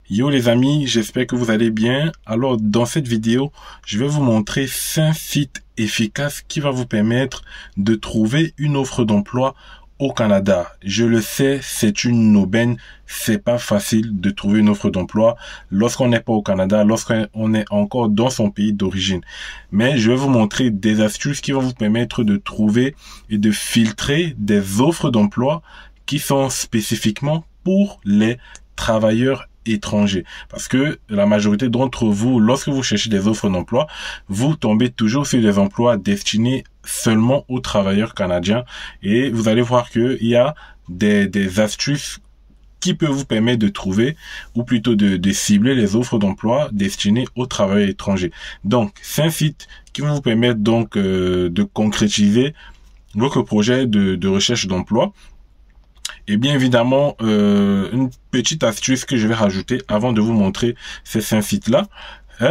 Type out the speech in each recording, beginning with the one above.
Yo les amis, j'espère que vous allez bien. Alors dans cette vidéo, je vais vous montrer 5 sites efficaces qui vont vous permettre de trouver une offre d'emploi au Canada. Je le sais, c'est une aubaine, c'est pas facile de trouver une offre d'emploi lorsqu'on n'est pas au Canada, lorsqu'on est encore dans son pays d'origine. Mais je vais vous montrer des astuces qui vont vous permettre de trouver et de filtrer des offres d'emploi qui sont spécifiquement pour les travailleurs étrangers. Parce que la majorité d'entre vous, lorsque vous cherchez des offres d'emploi, vous tombez toujours sur des emplois destinés seulement aux travailleurs canadiens. Et vous allez voir qu'il y a des astuces qui peuvent vous permettre de trouver, ou plutôt de cibler les offres d'emploi destinées aux travailleurs étrangers. Donc, c'est un site qui va vous permettre donc de concrétiser votre projet de recherche d'emploi. Et bien évidemment, une petite astuce que je vais rajouter avant de vous montrer ces 5 sites-là,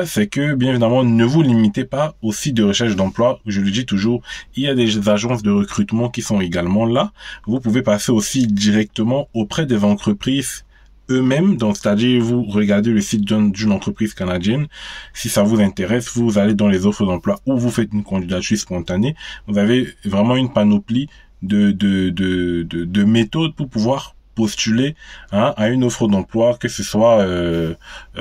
c'est que bien évidemment, ne vous limitez pas aux sites de recherche d'emploi. Je le dis toujours, il y a des agences de recrutement qui sont également là. Vous pouvez passer aussi directement auprès des entreprises eux-mêmes. Donc, c'est-à-dire, vous regardez le site d'une entreprise canadienne. Si ça vous intéresse, vous allez dans les offres d'emploi ou vous faites une candidature spontanée. Vous avez vraiment une panoplie de méthodes pour pouvoir postuler à une offre d'emploi, que ce soit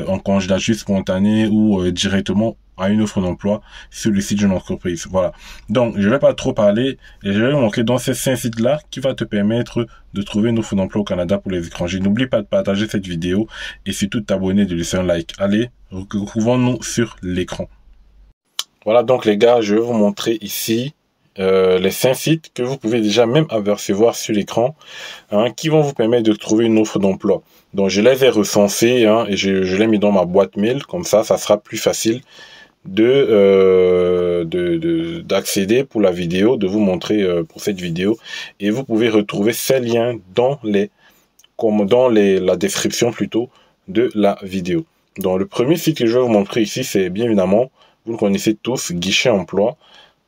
en candidature spontanée ou directement à une offre d'emploi sur le site d'une entreprise. Voilà. Donc, je vais pas trop parler et je vais vous montrer dans ces 5 sites-là qui va te permettre de trouver une offre d'emploi au Canada pour les étrangers. N'oublie pas de partager cette vidéo et surtout de t'abonner et de laisser un like. Allez, retrouvons-nous sur l'écran. Voilà donc les gars, je vais vous montrer ici les 5 sites que vous pouvez déjà même apercevoir sur l'écran, qui vont vous permettre de trouver une offre d'emploi. Donc je les ai recensés et je les mis dans ma boîte mail, comme ça sera plus facile d'accéder pour la vidéo, de vous montrer pour cette vidéo, et vous pouvez retrouver ces liens dans la description plutôt de la vidéo. Donc le premier site que je vais vous montrer ici, c'est bien évidemment, vous le connaissez tous, Guichet Emploi.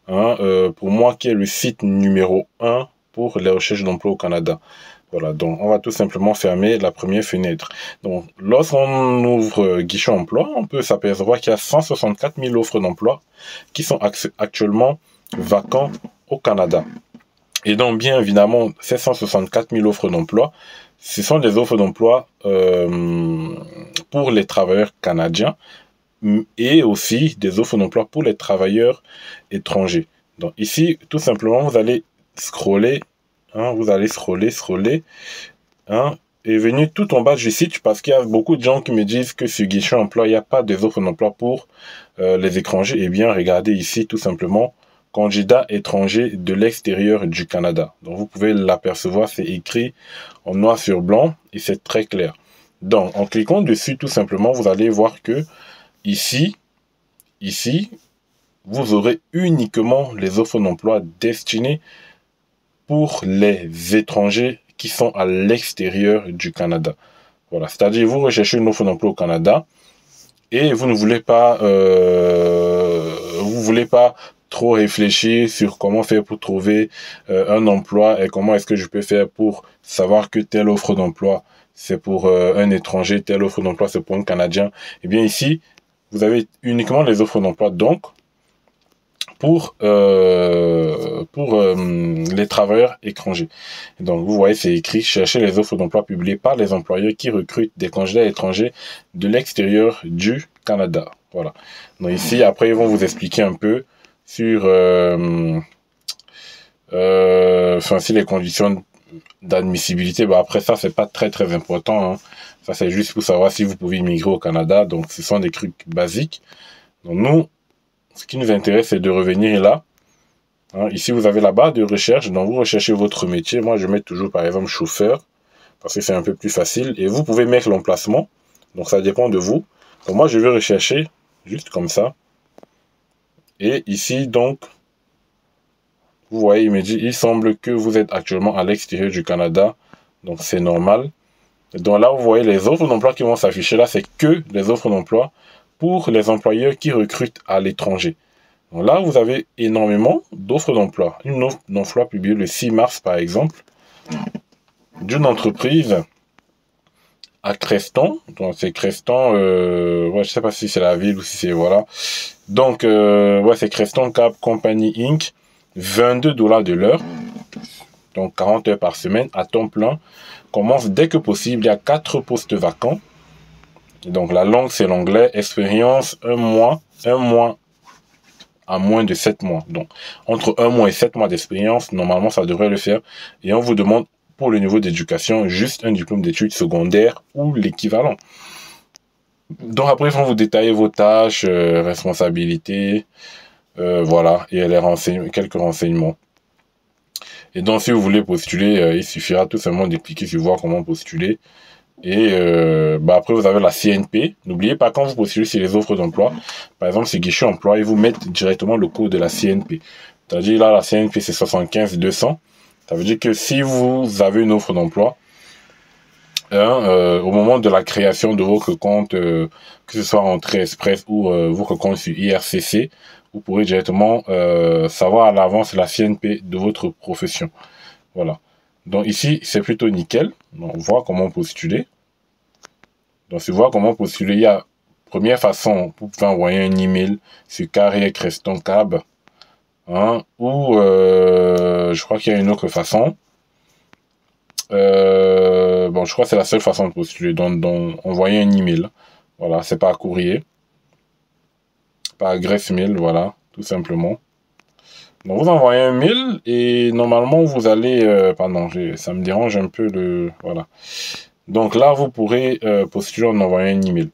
Pour moi, qui est le site numéro 1 pour les recherches d'emploi au Canada. Voilà, donc on va tout simplement fermer la première fenêtre. Donc, lorsqu'on ouvre Guichet Emploi, on peut s'apercevoir qu'il y a 164 000 offres d'emploi qui sont actuellement vacants au Canada. Et donc, bien évidemment, ces 164 000 offres d'emploi, ce sont des offres d'emploi pour les travailleurs canadiens, et aussi des offres d'emploi pour les travailleurs étrangers. Donc ici, tout simplement, vous allez scroller, et venir tout en bas du site, parce qu'il y a beaucoup de gens qui me disent que sur Guichet Emploi, il n'y a pas des offres d'emploi pour les étrangers. Eh bien, regardez ici, tout simplement, candidats étrangers de l'extérieur du Canada. Donc vous pouvez l'apercevoir, c'est écrit en noir sur blanc et c'est très clair. Donc en cliquant dessus, tout simplement, vous allez voir que Ici, vous aurez uniquement les offres d'emploi destinées pour les étrangers qui sont à l'extérieur du Canada. Voilà, c'est-à-dire vous recherchez une offre d'emploi au Canada et vous ne voulez pas, trop réfléchir sur comment faire pour trouver un emploi et comment est-ce que je peux faire pour savoir que telle offre d'emploi c'est pour un étranger, telle offre d'emploi c'est pour un Canadien. Eh bien ici, vous avez uniquement les offres d'emploi, donc, pour les travailleurs étrangers. Et donc, vous voyez, c'est écrit « Cherchez les offres d'emploi publiées par les employeurs qui recrutent des candidats étrangers de l'extérieur du Canada. » Voilà. Donc ici, après, ils vont vous expliquer un peu sur si les conditions d'admissibilité. Bah après ça, c'est pas très important. Ça, c'est juste pour savoir si vous pouvez immigrer au Canada. Donc, ce sont des trucs basiques. Donc, nous, ce qui nous intéresse, c'est de revenir là. Ici, vous avez la barre de recherche. Donc, vous recherchez votre métier. Moi, je mets toujours, par exemple, chauffeur, parce que c'est un peu plus facile. Et vous pouvez mettre l'emplacement. Donc, ça dépend de vous. Donc, moi, je vais rechercher juste comme ça. Et ici, donc, vous voyez, il me dit, il semble que vous êtes actuellement à l'extérieur du Canada. Donc, c'est normal. Donc là, vous voyez les offres d'emploi qui vont s'afficher là, c'est que les offres d'emploi pour les employeurs qui recrutent à l'étranger. Donc là, vous avez énormément d'offres d'emploi. Une offre d'emploi publiée le 6 mars, par exemple, d'une entreprise à Creston. Donc c'est Creston, ouais, je sais pas si c'est la ville ou si c'est, voilà. Donc ouais, c'est Creston Cab Company Inc. 22 $ de l'heure. Donc 40 heures par semaine à temps plein. Commence dès que possible. Il y a 4 postes vacants. Donc la langue c'est l'anglais. Expérience 1 mois à moins de 7 mois. Donc entre 1 mois et 7 mois d'expérience, normalement ça devrait le faire. Et on vous demande pour le niveau d'éducation juste un diplôme d'études secondaires ou l'équivalent. Donc après ils vont vous détailler vos tâches, responsabilités, voilà, et quelques renseignements. Et donc si vous voulez postuler, il suffira tout simplement de cliquer sur voir comment postuler. Et après, vous avez la CNP. N'oubliez pas, quand vous postulez sur les offres d'emploi, par exemple, sur Guichet Emploi, ils vous mettent directement le code de la CNP. C'est-à-dire, là, la CNP, c'est 75 200. Ça veut dire que si vous avez une offre d'emploi, au moment de la création de votre compte, que ce soit Entrée Express ou votre compte sur IRCC, vous pourrez directement savoir à l'avance la CNP de votre profession. Voilà. Donc ici, c'est plutôt nickel. Donc, on voit comment postuler. Donc, si vous voyez comment postuler, il y a première façon, vous pouvez envoyer un email sur Carrière Creston Cab. Hein, ou je crois qu'il y a une autre façon. Bon, je crois que c'est la seule façon de postuler. Donc envoyer un email. Voilà, c'est par courrier. Par adresse mail, voilà, tout simplement. Donc vous envoyez un mail et normalement vous allez... pardon, ça me dérange un peu le... Voilà. Donc là, vous pourrez postuler en envoyant un email.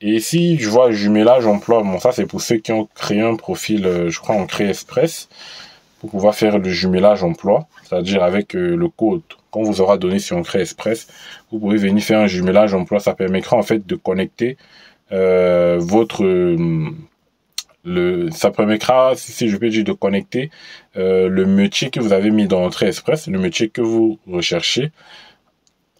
Et ici, je vois jumelage emploi. Bon, ça, c'est pour ceux qui ont créé un profil, je crois, en Entrée Express, pour pouvoir faire le jumelage emploi. C'est-à-dire avec le code qu'on vous aura donné sur Entrée Express, vous pouvez venir faire un jumelage emploi. Ça permettra en fait de connecter ça permettra, si je peux dire, de connecter le métier que vous avez mis dans Entrée Express, le métier que vous recherchez,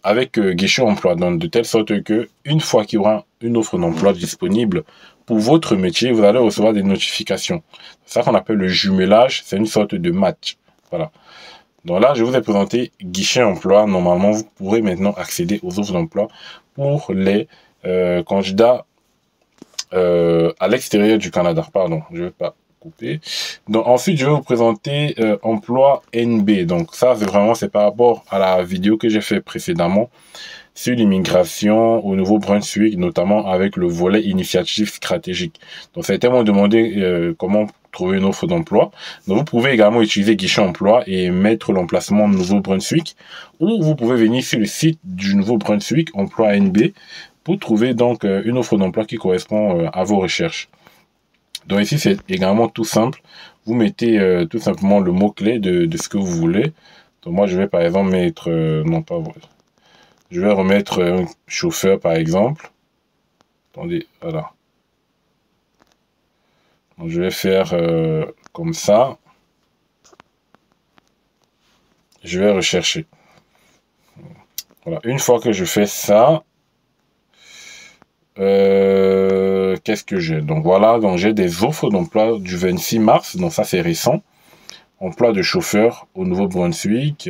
avec Guichet Emploi, donc de telle sorte que une fois qu'il y aura une offre d'emploi disponible pour votre métier, vous allez recevoir des notifications. C'est ça qu'on appelle le jumelage, c'est une sorte de match. Voilà. Donc là, je vous ai présenté Guichet Emploi. Normalement, vous pourrez maintenant accéder aux offres d'emploi pour les candidats à l'extérieur du Canada. Pardon, je ne vais pas couper. Donc ensuite, je vais vous présenter Emploi NB. Donc ça, c'est par rapport à la vidéo que j'ai fait précédemment sur l'immigration au Nouveau-Brunswick, notamment avec le volet initiative stratégique. Donc certains m'ont demandé comment trouver une offre d'emploi. Donc vous pouvez également utiliser Guichet Emploi et mettre l'emplacement Nouveau-Brunswick, ou vous pouvez venir sur le site du Nouveau-Brunswick, Emploi NB, pour trouver donc une offre d'emploi qui correspond à vos recherches. Donc ici, c'est également tout simple. Vous mettez tout simplement le mot-clé de ce que vous voulez. Donc moi, je vais par exemple mettre... non, pas vrai. Je vais remettre un chauffeur, par exemple. Attendez, voilà. Donc, je vais faire comme ça. Je vais rechercher. Voilà. Une fois que je fais ça... qu'est-ce que j'ai? Donc voilà, donc j'ai des offres d'emploi du 26 mars, donc ça c'est récent. Emploi de chauffeur au Nouveau-Brunswick.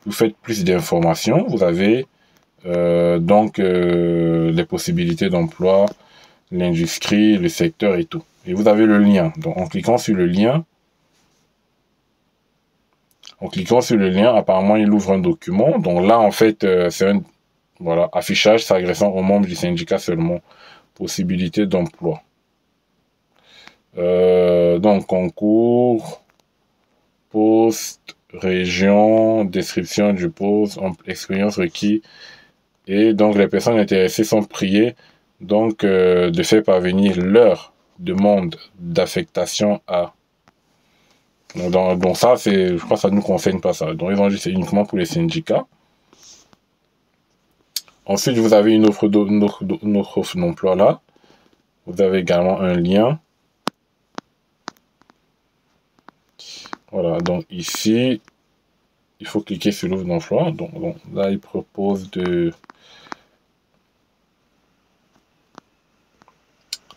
Vous faites plus d'informations, vous avez donc les possibilités d'emploi, l'industrie, le secteur et tout. Et vous avez le lien. Donc en cliquant sur le lien, apparemment il ouvre un document. Donc là en fait c'est un... Voilà, affichage s'adressant aux membres du syndicat seulement. Possibilité d'emploi. Donc, concours, poste, région, description du poste, expérience requise. Et donc, les personnes intéressées sont priées donc, de faire parvenir leur demande d'affectation à... Donc ça, je crois que ça ne nous concerne pas ça. Donc, ils ont dit que c'est uniquement pour les syndicats. Ensuite, vous avez une offre d'emploi là. Vous avez également un lien. Voilà, donc ici, il faut cliquer sur l'offre d'emploi. Donc là, il propose de...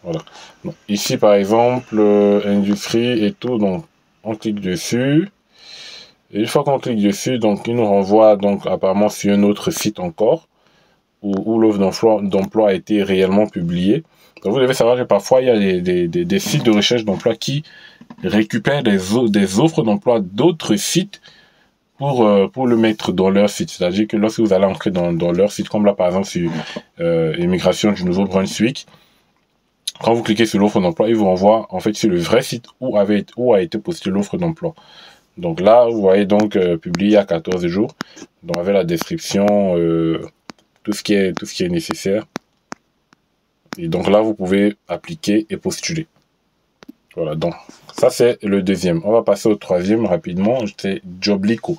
Voilà. Donc, ici, par exemple, industrie et tout. Donc, on clique dessus. Et une fois qu'on clique dessus, donc il nous renvoie donc apparemment sur un autre site encore. où l'offre d'emploi a été réellement publiée. Donc vous devez savoir que parfois il y a des sites de recherche d'emploi qui récupèrent des offres d'emploi d'autres sites pour le mettre dans leur site. C'est-à-dire que lorsque vous allez entrer dans leur site, comme là par exemple sur Immigration du Nouveau-Brunswick, quand vous cliquez sur l'offre d'emploi, il vous renvoie en fait sur le vrai site où a été postée l'offre d'emploi. Donc là, vous voyez donc publié il y a 14 jours, donc avec la description, tout ce qui est nécessaire. Et donc là, vous pouvez appliquer et postuler. Voilà, donc ça c'est le deuxième. On va passer au troisième rapidement, c'est Joblico.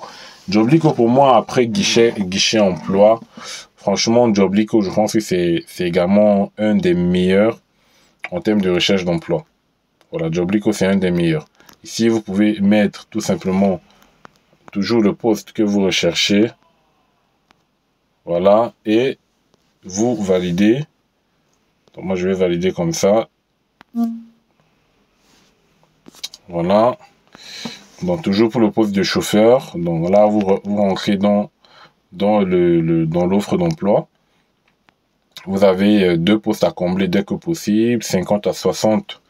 Joblico pour moi, après guichet emploi, franchement Joblico, je pense que c'est également un des meilleurs en termes de recherche d'emploi. Voilà, Joblico c'est un des meilleurs. Ici, vous pouvez mettre tout simplement toujours le poste que vous recherchez. Voilà, et vous validez. Donc moi je vais valider comme ça. Voilà. Donc toujours pour le poste de chauffeur. Donc là vous rentrez dans l'offre d'emploi. Vous avez 2 postes à combler dès que possible, 50 à 60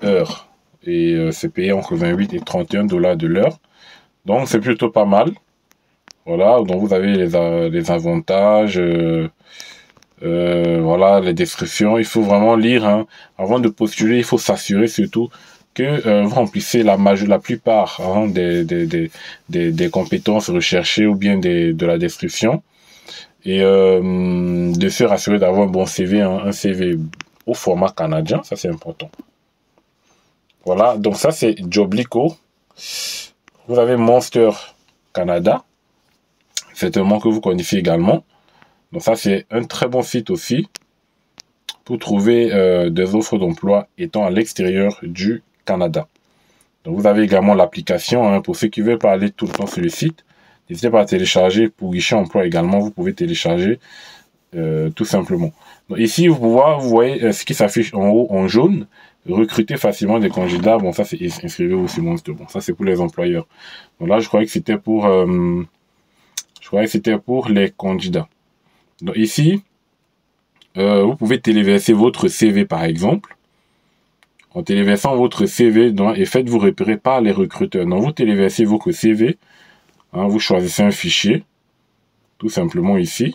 heures. Et c'est payé entre 28 et 31 $ de l'heure. Donc c'est plutôt pas mal. Voilà, donc vous avez les avantages, voilà, les descriptions. Il faut vraiment lire, hein. Avant de postuler, il faut s'assurer surtout que vous remplissez la plupart, hein, des compétences recherchées ou bien de la description. Et de se rassurer d'avoir un bon CV, hein, un CV au format canadien, ça c'est important. Voilà, donc ça c'est Joblico. Vous avez Monster Canada, certainement que vous connaissez également. Donc ça c'est un très bon site aussi pour trouver des offres d'emploi étant à l'extérieur du Canada. Donc vous avez également l'application, hein, pour ceux qui veulent pas aller tout le temps sur le site. N'hésitez pas à télécharger. Pour guichet emploi également, vous pouvez télécharger tout simplement. Donc ici, vous voyez ce qui s'affiche en haut en jaune. Recruter facilement des candidats. Bon, ça c'est inscrivez-vous sur Monster. Bon, ça c'est pour les employeurs. Donc là, je croyais que c'était pour les candidats. Donc ici, vous pouvez téléverser votre CV par exemple. En téléversant votre CV, et faites-vous repérer par les recruteurs. Donc vous téléversez votre CV. Hein, vous choisissez un fichier, tout simplement ici.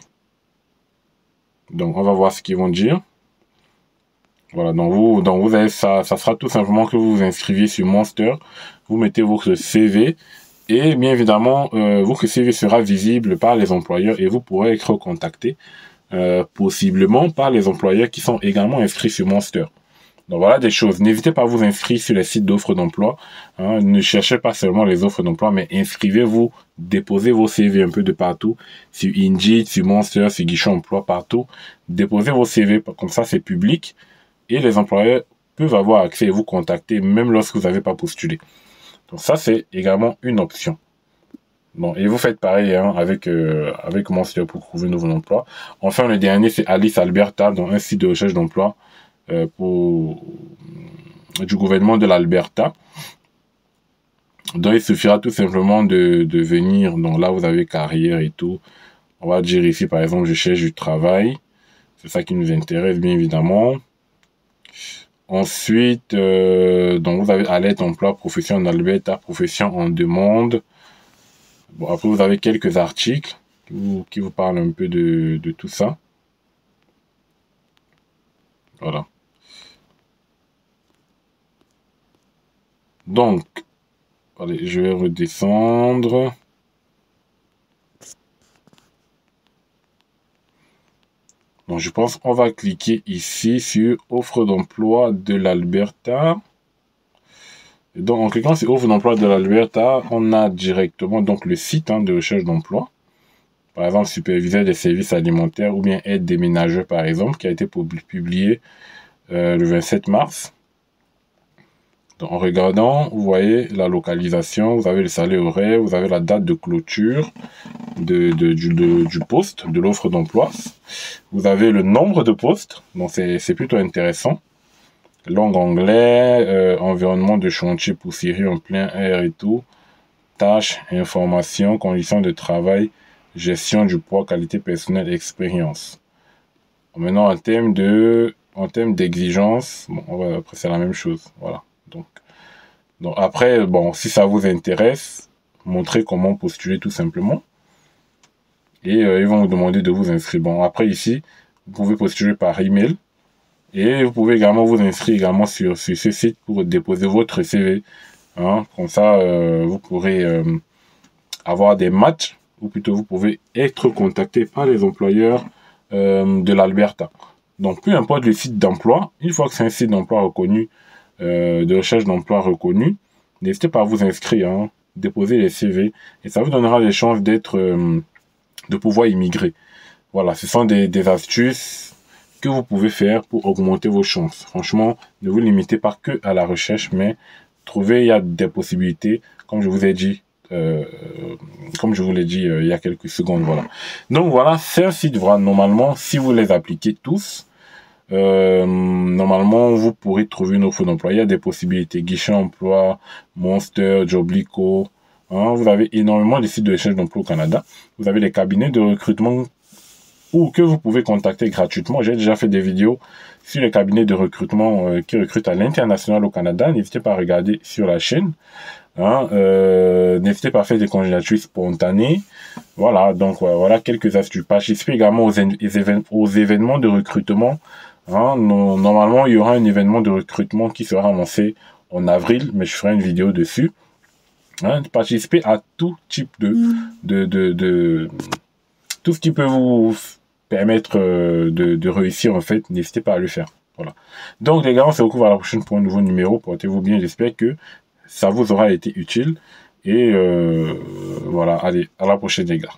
Donc, on va voir ce qu'ils vont dire. Voilà, donc vous avez ça sera tout simplement que vous vous inscrivez sur Monster, vous mettez votre CV et bien évidemment, votre CV sera visible par les employeurs et vous pourrez être contacté possiblement par les employeurs qui sont également inscrits sur Monster. Donc voilà des choses. N'hésitez pas à vous inscrire sur les sites d'offres d'emploi. Hein. Ne cherchez pas seulement les offres d'emploi, mais inscrivez-vous, déposez vos CV un peu de partout. Sur Indeed, sur Monster, sur Guichet Emploi, partout. Déposez vos CV, comme ça c'est public. Et les employeurs peuvent avoir accès et vous contacter, même lorsque vous n'avez pas postulé. Donc ça c'est également une option. Bon, et vous faites pareil, hein, avec Monster pour trouver un nouveau emploi. Enfin, le dernier, c'est Alice Alberta, donc un site de recherche d'emploi du gouvernement de l'Alberta. Donc il suffira tout simplement de venir, donc là vous avez carrière et tout. On va dire ici par exemple je cherche du travail, c'est ça qui nous intéresse bien évidemment. Ensuite donc vous avez alerte emploi profession en Alberta, profession en demande. Bon, après vous avez quelques articles qui vous parlent un peu de tout ça. Voilà. Donc, allez, je vais redescendre. Donc, je pense qu'on va cliquer ici sur offre d'emploi de l'Alberta. Donc, en cliquant sur offre d'emploi de l'Alberta, on a directement donc le site, hein, de recherche d'emploi. Par exemple, superviseur des services alimentaires ou bien aide des ménageurs, par exemple, qui a été publié le 27 mars. Donc, en regardant, vous voyez la localisation, vous avez le salaire horaire, vous avez la date de clôture du poste, de l'offre d'emploi. Vous avez le nombre de postes, donc c'est plutôt intéressant. Langue anglais, environnement de chantier poussiéreux en plein air et tout. Tâches, informations, conditions de travail, gestion du poids, qualité personnelle, expérience. Maintenant, en termes d'exigence, bon, après, c'est la même chose. Voilà. Donc après, bon, si ça vous intéresse, montrez comment postuler tout simplement. Et ils vont vous demander de vous inscrire. Bon, après ici, vous pouvez postuler par email. Et vous pouvez également vous inscrire également sur ce site pour déposer votre CV. Hein. Comme ça, vous pourrez avoir des matchs, ou plutôt vous pouvez être contacté par les employeurs de l'Alberta. Donc, peu importe le site d'emploi, une fois que c'est un site d'emploi reconnu, de recherche d'emploi reconnu, n'hésitez pas à vous inscrire, hein, déposer les CV, et ça vous donnera les chances de pouvoir immigrer. Voilà, ce sont des astuces que vous pouvez faire pour augmenter vos chances. Franchement, ne vous limitez pas que à la recherche, mais trouvez, il y a des possibilités, comme je vous ai dit, il y a quelques secondes, voilà. Donc voilà, c'est un site, voilà, normalement, si vous les appliquez tous, normalement, vous pourrez trouver une offre d'emploi. Il y a des possibilités, Guichet Emploi, Monster, Joblico, hein, vous avez énormément de sites de recherche d'emploi au Canada. Vous avez des cabinets de recrutement ou que vous pouvez contacter gratuitement. J'ai déjà fait des vidéos sur les cabinets de recrutement qui recrutent à l'international au Canada. N'hésitez pas à regarder sur la chaîne. Hein, n'hésitez pas à faire des candidatures spontanées. Voilà, donc voilà quelques astuces. Participez également aux événements de recrutement. Hein, normalement, il y aura un événement de recrutement qui sera annoncé en avril, mais je ferai une vidéo dessus. Hein, participez à tout type tout ce qui peut vous permettre de réussir, en fait, n'hésitez pas à le faire. Voilà. Donc, les gars, on se retrouve à la prochaine pour un nouveau numéro. Portez-vous bien. J'espère que ça vous aura été utile. Et voilà, allez, à la prochaine, les gars.